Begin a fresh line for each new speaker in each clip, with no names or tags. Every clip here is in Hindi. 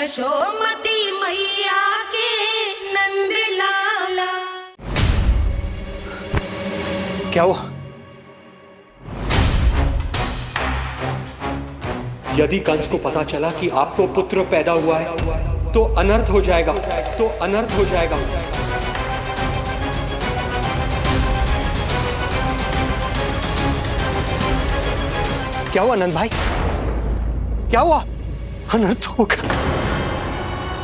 यशोमती मैया के नंद लाला।
क्या हुआ? यदि कंस को पता चला कि आपको पुत्र पैदा हुआ है तो अनर्थ हो जाएगा, तो अनर्थ हो जाएगा। क्या हुआ नंद भाई? क्या हुआ?
अनर्थ हो गया,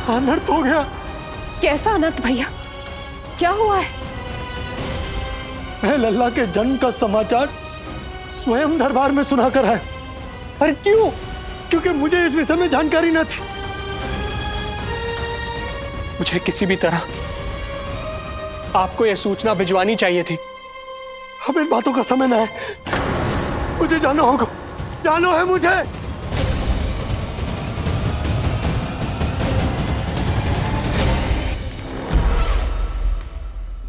अनर्थ हो गया।
कैसा अनर्थ भैया? क्या हुआ है?
मैं लल्ला के जन्म का समाचार स्वयं दरबार में सुनाकर आया। पर क्यों? क्योंकि मुझे इस विषय में जानकारी न थी।
मुझे किसी भी तरह आपको यह सूचना भिजवानी चाहिए थी।
अब इन बातों का समय न है, मुझे जाना होगा, जानो है मुझे।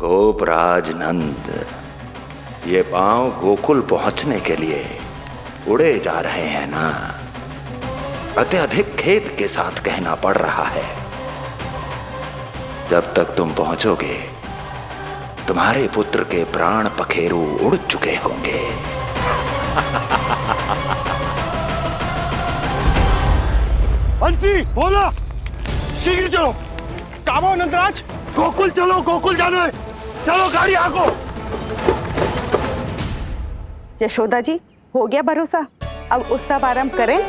गोपराज नंद, ये पांव गोकुल पहुंचने के लिए उड़े जा रहे हैं ना, अत्यधिक खेद के साथ कहना पड़ रहा है। जब तक तुम पहुंचोगे तुम्हारे पुत्र के प्राण पखेरु उड़ चुके होंगे।
बंसी बोला, शीघ्र चलो। काबो नंदराज, गोकुल चलो, गोकुल जाना है। चलो गाड़ी आगो।
यशोदा जी, हो गया भरोसा, अब उत्सव आरंभ करें।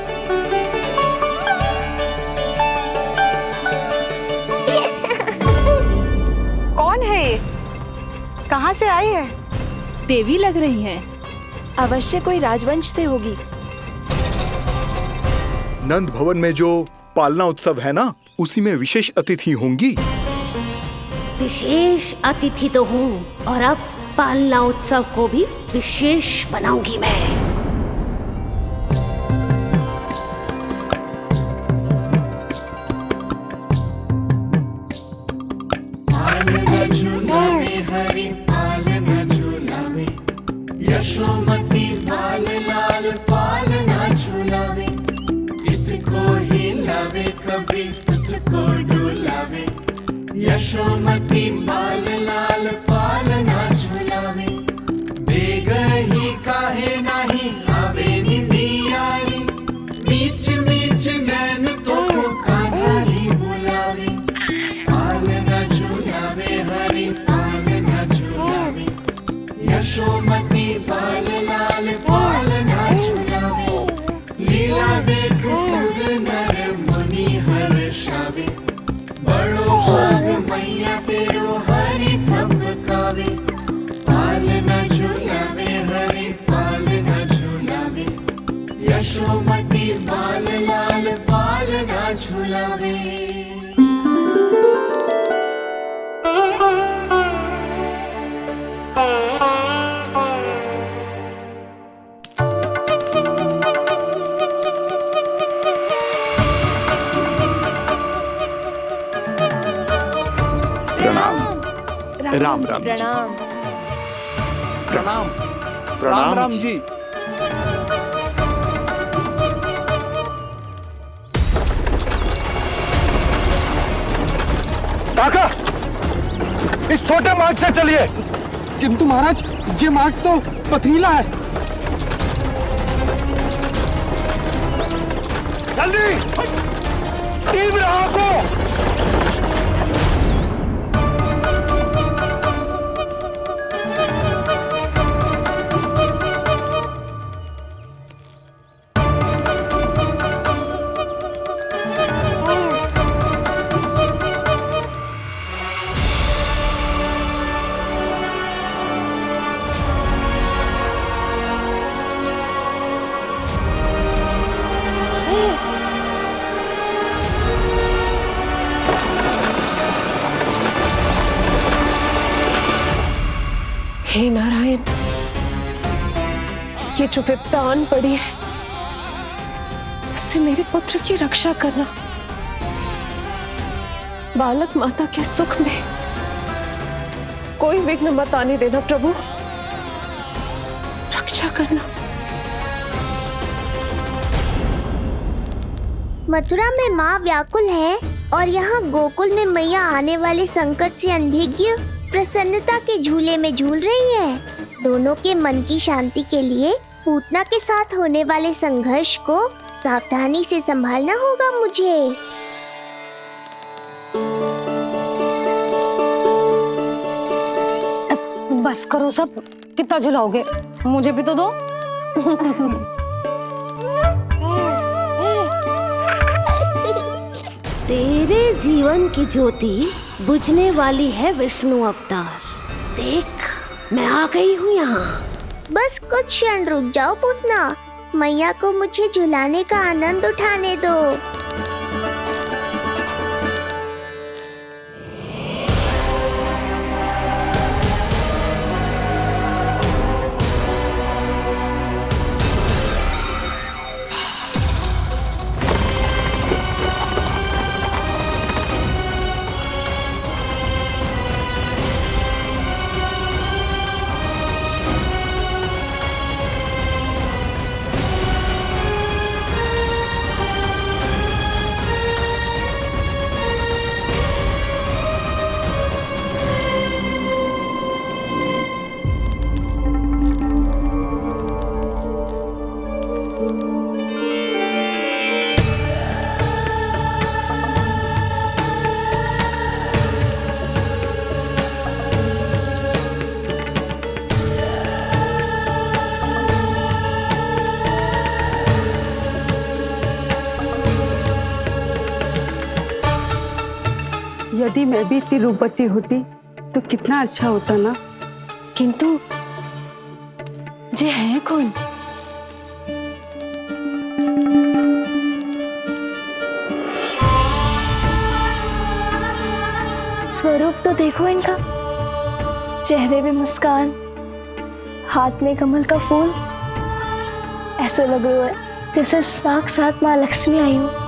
कौन है ये? कहाँ से आई है?
देवी लग रही हैं। अवश्य कोई राजवंश से होगी।
नंद भवन में जो पालना उत्सव है ना, उसी में विशेष अतिथि होंगी।
विशेष अतिथि तो हूँ, और अब पालना उत्सव को भी विशेष बनाऊंगी मैं।
पालना झूलावे हरि पालना झूलावे, यशोमती लाल लाल पालना झूलावे। इतको हिलावे कभी तुझको डुलावे, यशोमती लाल लाल पालना झूलावे। बेग ही काहे नाही आवे निदियारी, बीच बीच नैन तो कान्हारी बुलावे। पालना झूलावे हरि पालना झूलावे, यशोमती लाल लाल पालना झूलावे। लीला देख सुर नर मुनि हर्षावे, बड़ो भाग मैया तेरो हरि थपकावे। पालना झूलावे हरि पालना झूलावे, यशोमती लाल लाल पालना झूलावे।
राम राम
प्रणाम।
प्रणाम प्रणाम राम जी।
काका, इस छोटे मार्ग से चलिए। किंतु महाराज, ये मार्ग तो पथरीला है। जल्दी तीव्र आंखों।
हे नारायण, ये जो विपदा आन पड़ी है, उससे मेरे पुत्र की रक्षा करना। बालक माता के सुख में कोई विघ्न मत आने देना प्रभु, रक्षा करना।
मथुरा में माँ व्याकुल है और यहाँ गोकुल में मैया आने वाले संकट से अनभिज्ञ प्रसन्नता के झूले में झूल रही है। दोनों के मन की शांति के लिए पूतना के साथ होने वाले संघर्ष को सावधानी से संभालना होगा मुझे।
बस करो सब, कितना झुलाओगे, मुझे भी तो दो।
तेरे जीवन की ज्योति बुझने वाली है विष्णु अवतार। देख, मैं आ गई हूँ यहाँ।
बस कुछ क्षण रुक जाओ पूतना, मैया को मुझे झुलाने का आनंद उठाने दो।
यदि मैं भी इतनी रूपवती होती तो कितना अच्छा होता ना।
किंतु जे है कौन?
स्वरूप तो देखो इनका, चेहरे में मुस्कान, हाथ में कमल का फूल। ऐसा लग रहा है जैसे साक्षात माँ लक्ष्मी आई हो।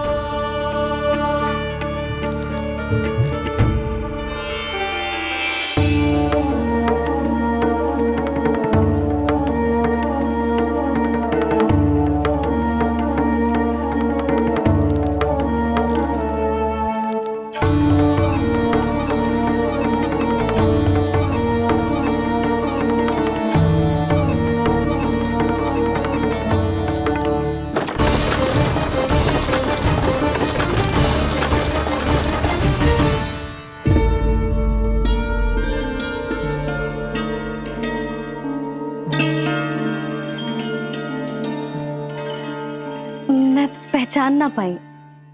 पहचान ना पाई।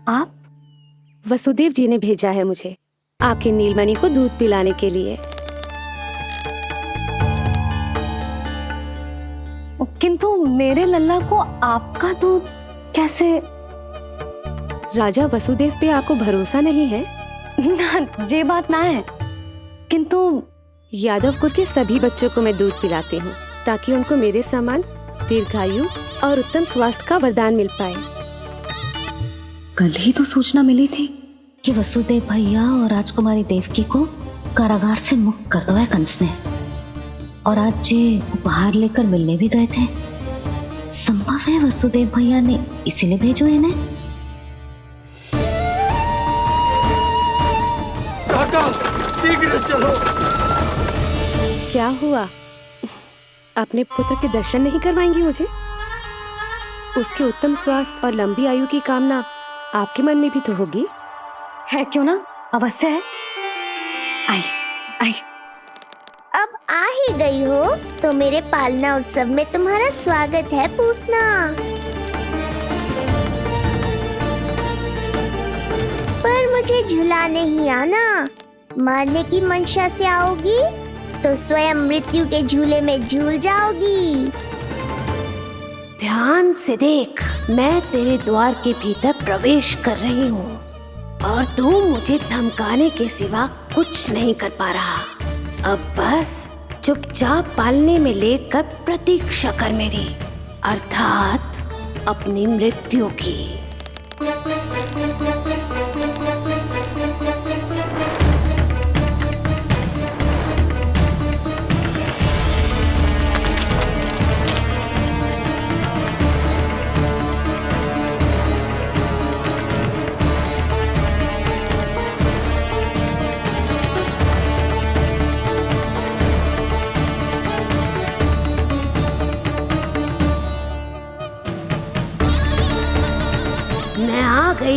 आप?
वसुदेव जी ने भेजा है मुझे आपके नीलमणि को दूध पिलाने के लिए।
किंतु मेरे लल्ला को आपका दूध कैसे?
राजा वसुदेव पे आपको भरोसा नहीं है
ना, ये बात ना है। किंतु
यादव कुल के सभी बच्चों को मैं दूध पिलाती हूँ ताकि उनको मेरे समान दीर्घायु और उत्तम स्वास्थ्य का वरदान मिल पाए।
कल ही तो सूचना मिली थी कि वसुदेव भैया और राजकुमारी देवकी को कारागार से मुक्त कर दो है कंस ने, और आज ये उपहार लेकर मिलने भी गए थे। संभव है वसुदेव भैया ने इसीलिए भेजो इन्हें।
शीघ्र चलो।
क्या हुआ? अपने पुत्र के दर्शन नहीं करवाएंगी मुझे? उसके उत्तम स्वास्थ्य और लंबी आयु की कामना आपके मन में भी तो होगी।
है क्यों ना, अवश्य है। आई आई।
अब आ ही गई हो तो मेरे पालना उत्सव में तुम्हारा स्वागत है पूतना। पर मुझे झुलाने ही आना, मारने की मंशा से आओगी तो स्वयं मृत्यु के झूले में झूल जाओगी।
ध्यान से देख, मैं तेरे द्वार के भीतर प्रवेश कर रही हूँ और तू मुझे धमकाने के सिवा कुछ नहीं कर पा रहा। अब बस चुपचाप पालने में लेटकर प्रतीक्षा कर मेरी, अर्थात अपनी मृत्यु की।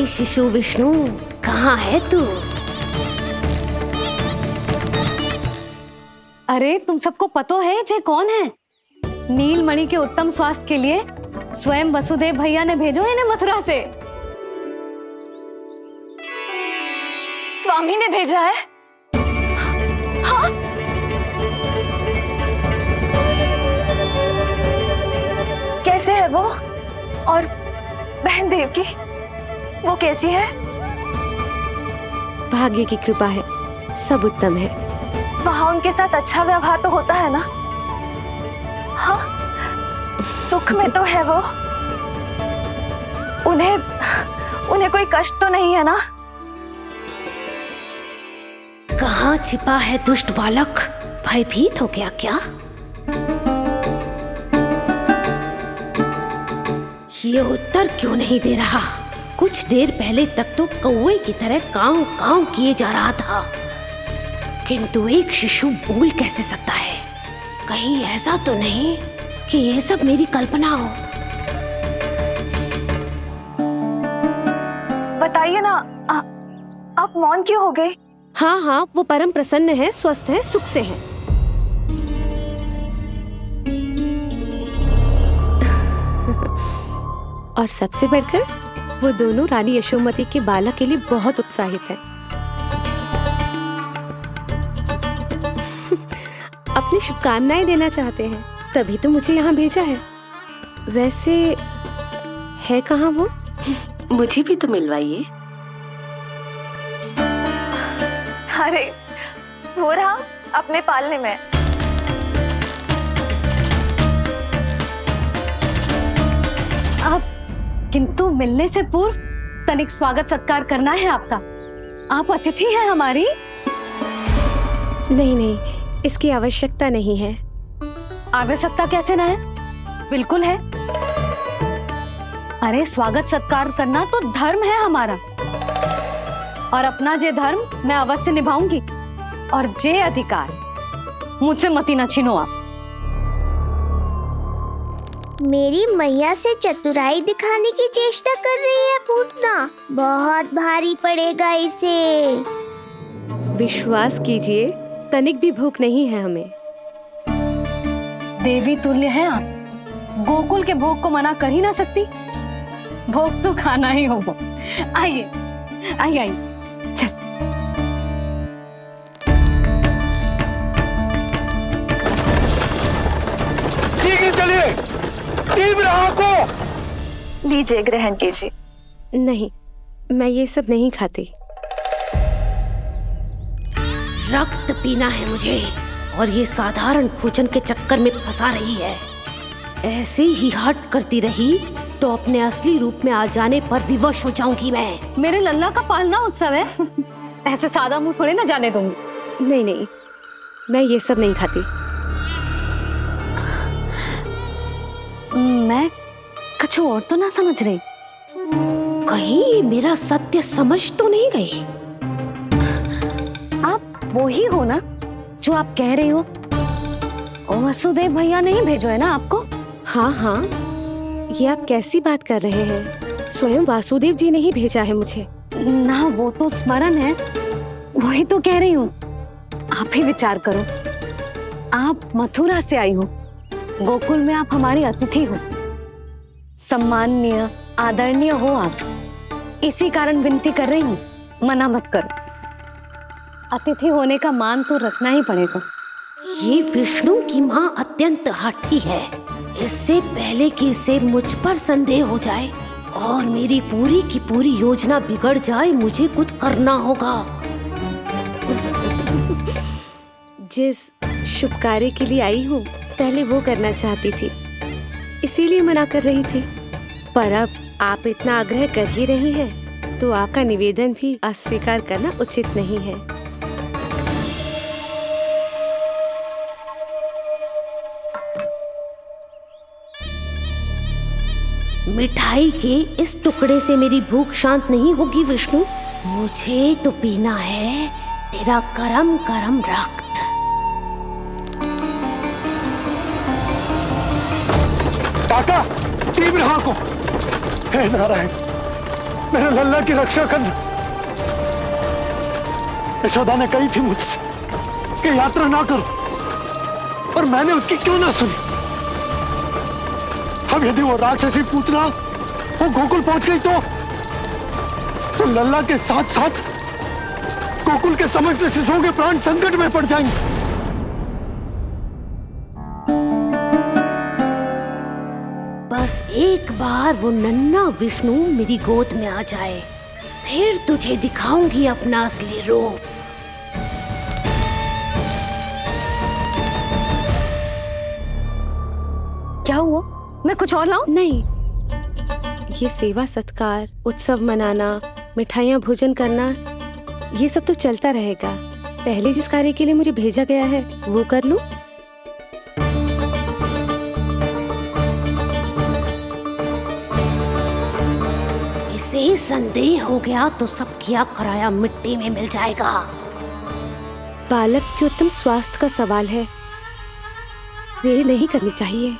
हे शिशु विष्णु, कहाँ है तू?
अरे तुम सबको पतो है जे कौन है? नीलमणि के उत्तम स्वास्थ्य के लिए स्वयं वसुदेव भैया ने भेजो इन्हें मथुरा से।
स्वामी ने भेजा है? हाँ? कैसे है वो? और बहन देवकी, वो कैसी है?
भाग्य की कृपा है, सब उत्तम है।
वहां उनके साथ अच्छा व्यवहार तो होता है ना? हाँ, सुख में तो है वो। उन्हें कोई कष्ट तो नहीं है ना?
कहाँ छिपा है दुष्ट बालक? भयभीत हो गया क्या? ये उत्तर क्यों नहीं दे रहा? कुछ देर पहले तक तो कौवे की तरह कांव कांव किए जा रहा था, किंतु एक शिशु बोल कैसे सकता है? कहीं ऐसा तो नहीं कि ये सब मेरी कल्पना हो?
बताइए ना, आप मौन क्यों हो गए?
हाँ हाँ, वो परम प्रसन्न है, स्वस्थ है, सुख से है। और सबसे बढ़कर वो दोनों रानी यशोमती के बालक के लिए बहुत उत्साहित है। अपनी शुभकामनाएं देना चाहते हैं, तभी तो मुझे यहाँ भेजा है। वैसे है कहाँ वो? मुझे भी तो मिलवाइए।
अरे वो रहा अपने पालने में।
आप किंतु मिलने से पूर्व तनिक स्वागत सत्कार करना है आपका। आप अतिथि हैं हमारी।
नहीं नहीं, इसकी आवश्यकता नहीं है।
आवश्यकता कैसे ना है? बिल्कुल है। अरे स्वागत सत्कार करना तो धर्म है हमारा, और अपना जे धर्म मैं अवश्य निभाऊंगी, और जे अधिकार मुझसे मती न छीनो आप।
मेरी मैया से चतुराई दिखाने की चेष्टा कर रही है पूतना। बहुत भारी पड़ेगा इसे।
विश्वास कीजिए, तनिक भी भूख नहीं है हमें।
देवी तुल्य हैं आप, गोकुल के भोग को मना कर ही ना सकती। भोग तो खाना ही होगा। आइए आइए आइए, चल।
शीघ्र चलिए, तीव्र आंखों।
लीजिए, ग्रहण कीजिए।
नहीं, मैं ये सब नहीं खाती। रक्त पीना है मुझे, और ये साधारण भोजन के चक्कर में फंसा रही है। ऐसे ही हट करती रही तो अपने असली रूप में आ जाने पर विवश हो जाऊंगी मैं।
मेरे लल्ला का पालना उत्सव है, ऐसे सादा मुंह थोड़े ना जाने दूंगी।
नहीं नहीं, मैं ये सब नहीं खाती।
मैं कुछ और तो ना समझ रही।
कहीं ये मेरा सत्य समझ तो नहीं गई?
आप वो ही हो ना जो आप कह रही हो? वसुदेव भैया ने ही भेजो है ना आपको?
हाँ हाँ, ये आप कैसी बात कर रहे हैं? स्वयं वासुदेव जी ने ही भेजा है मुझे।
ना, वो तो स्मरण है, वही तो कह रही हूँ। आप ही विचार करो, आप मथुरा से आई हो, गोकुल में आप हमारी अतिथि हो, सम्माननीय आदरणीय हो आप। इसी कारण विनती कर रही हूँ, मना मत करो। अतिथि होने का मान तो रखना ही पड़ेगा।
ये विष्णु की माँ अत्यंत हठी है। इससे पहले कि इसे मुझ पर संदेह हो जाए और मेरी पूरी की पूरी योजना बिगड़ जाए, मुझे कुछ करना होगा। जिस शुभ कार्य के लिए आई हूँ, पहले वो करना चाहती थी, इसीलिए मना कर रही थी। पर अब आप इतना आग्रह कर ही रही हैं, तो आपका निवेदन भी अस्वीकार करना उचित नहीं है। मिठाई के इस टुकड़े से मेरी भूख शांत नहीं होगी विष्णु। मुझे तो पीना है तेरा गरम गरम रक्त।
काका, तीव्र आंखों। हे नारायण, मेरे लल्ला की रक्षा करना। यशोदा ने कही थी मुझसे कि यात्रा ना करो, और मैंने उसकी क्यों ना सुनी। अब यदि वो राक्षसी पूतना वो गोकुल पहुंच गई तो लल्ला के साथ साथ गोकुल के समस्त शिशुओं के प्राण संकट में पड़ जाएंगे।
बस एक बार वो नन्हा विष्णु मेरी गोद में आ जाए, फिर तुझे दिखाऊंगी अपना असली रूप।
क्या हुआ? मैं कुछ और लाऊं?
नहीं, ये सेवा सत्कार, उत्सव मनाना, मिठाइयाँ भोजन करना, ये सब तो चलता रहेगा। पहले जिस कार्य के लिए मुझे भेजा गया है वो कर लूं। इसे संदेह हो गया तो सब किया कराया मिट्टी में मिल जाएगा। बालक के उत्तम स्वास्थ्य का सवाल है, देरी नहीं करनी चाहिए।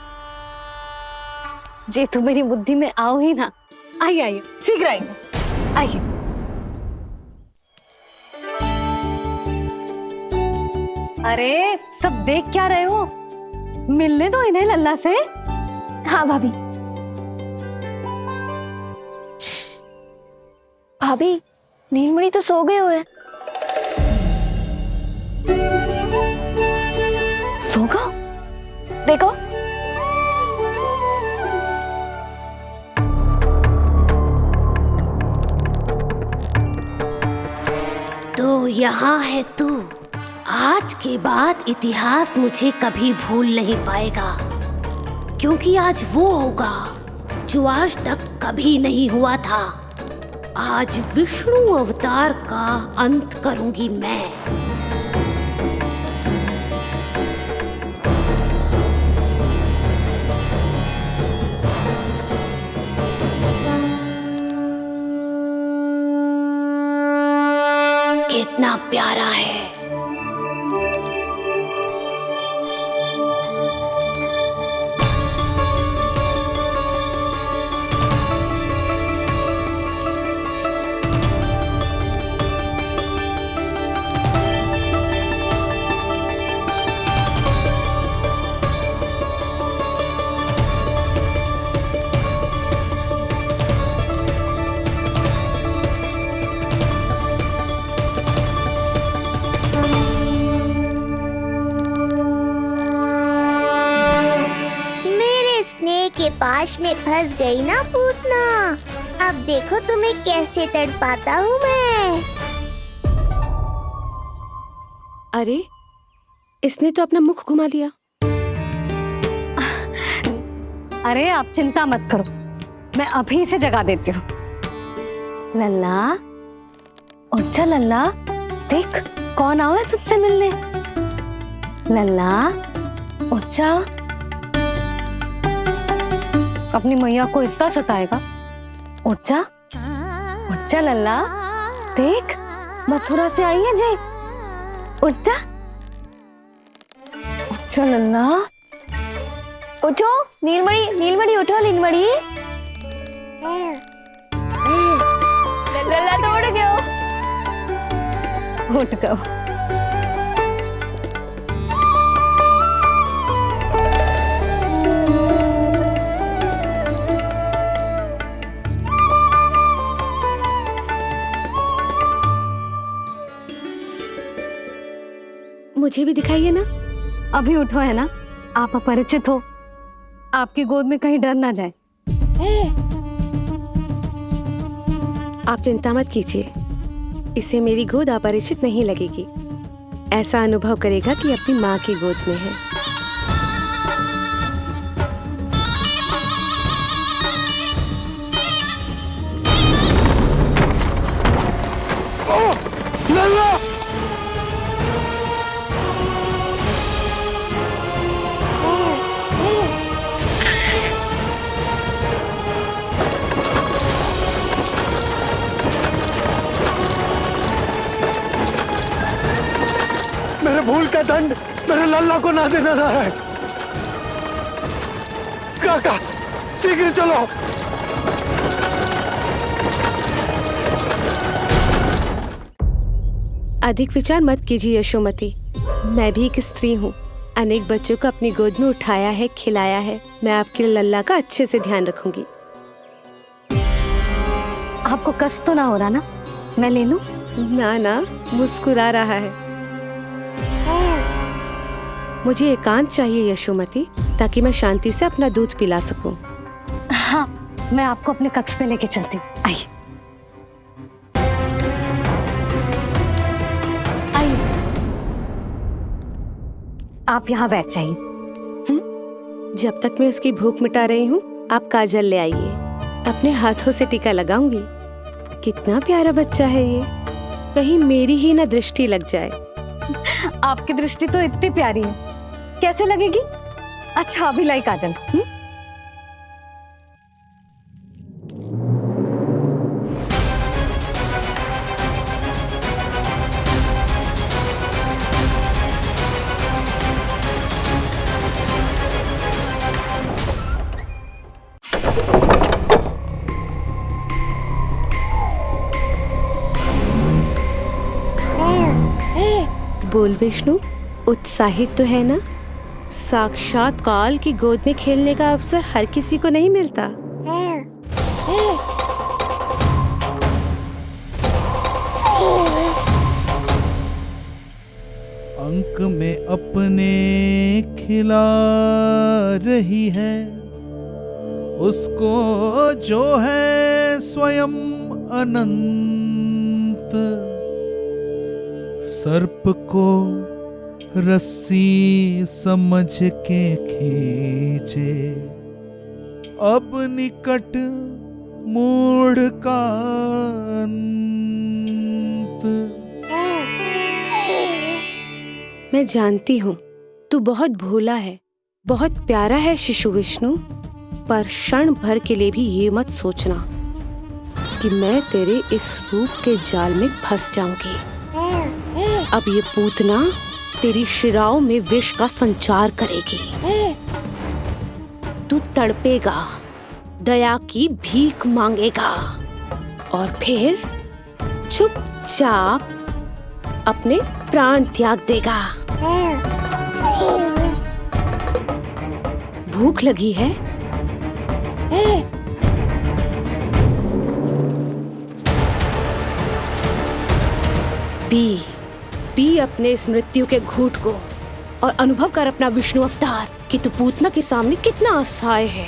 जे तो मेरी बुद्धि में आओ ही ना। आइए आइए, शीघ्र आइए, आइए। अरे सब देख क्या रहे हो? मिलने दो इन्हें लल्ला से।
हाँ भाभी। भाभी, नीलमणि तो सो गए हुए।
सो गया?
देखो।
तो यहाँ है तू। आज के बाद इतिहास मुझे कभी भूल नहीं पाएगा, क्योंकि आज वो होगा जो आज तक कभी नहीं हुआ था। आज विष्णु अवतार का अंत करूंगी मैं। कितना प्यारा है।
के पास में फंस गई ना पूतना। अब देखो तुम्हें कैसे तड़पाता हूँ मैं।
अरे, इसने तो अपना मुख घुमा लिया।
अरे आप चिंता मत करो, मैं अभी इसे जगा देती हूँ। लल्ला, उठ जा लल्ला, देख कौन आया है तुझसे मिलने। लल्ला, उठ जा। अपनी मैया को इतना सताएगा? उठ जा लल्ला, देख मथुरा से आई है जय। उठ जा लल्ला।
उठो नीलमणि, नीलमणि उठो नीलमणि। लल्ला तो उठ गयो।
उठ गयो।
मुझे भी दिखाइए ना।
अभी उठो है ना, आप अपरिचित हो, आपकी गोद में कहीं डर ना जाए।
आप चिंता मत कीजिए, इसे मेरी गोद अपरिचित नहीं लगेगी। ऐसा अनुभव करेगा कि अपनी माँ की गोद में है।
मेरे भूल का दंड मेरे लल्ला को ना देना है। काका, शीघ्र चलो।
अधिक विचार मत कीजिए यशोमती। मैं भी एक स्त्री हूँ, अनेक बच्चों को अपनी गोद में उठाया है, खिलाया है। मैं आपके लल्ला का अच्छे से ध्यान रखूंगी।
आपको कष्ट तो ना हो रहा ना? मैं ले लूं?
ना ना, मुस्कुरा रहा है। मुझे एकांत चाहिए यशोमती, ताकि मैं शांति से अपना दूध पिला सकूं।
हाँ, मैं आपको अपने कक्ष में लेके चलती हूँ। आइए आइए, आप यहाँ बैठ जाइए।
जब तक मैं उसकी भूख मिटा रही हूँ, आप काजल ले आइए। अपने हाथों से टीका लगाऊंगी। कितना प्यारा बच्चा है ये, कहीं मेरी ही ना दृष्टि लग जाए।
आपकी दृष्टि तो इतनी प्यारी है, कैसे लगेगी? अच्छा, अभी लाई काजल।
बोल विष्णु, उत्साहित तो है ना? साक्षात काल की गोद में खेलने का अवसर हर किसी को नहीं मिलता।
अंक में अपने खिला रही है, उसको जो है स्वयं अनंत। सर्प को रस्सी समझ के खींचे, अब निकट मूढ़ का अंत।
मैं जानती हूँ तू बहुत भोला है, बहुत प्यारा है शिशु विष्णु, पर क्षण भर के लिए भी ये मत सोचना कि मैं तेरे इस रूप के जाल में फंस जाऊंगी। अब ये पूतना तेरी शिराओं में विष का संचार करेगी। तू तड़पेगा, दया की भीख मांगेगा और फिर चुपचाप अपने प्राण त्याग देगा। भूख लगी है? पी अपने इस मृत्यु के घूंट को और अनुभव कर अपना विष्णु अवतार कि तू पूतना के सामने कितना असहाय है।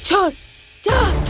छोड़, जा।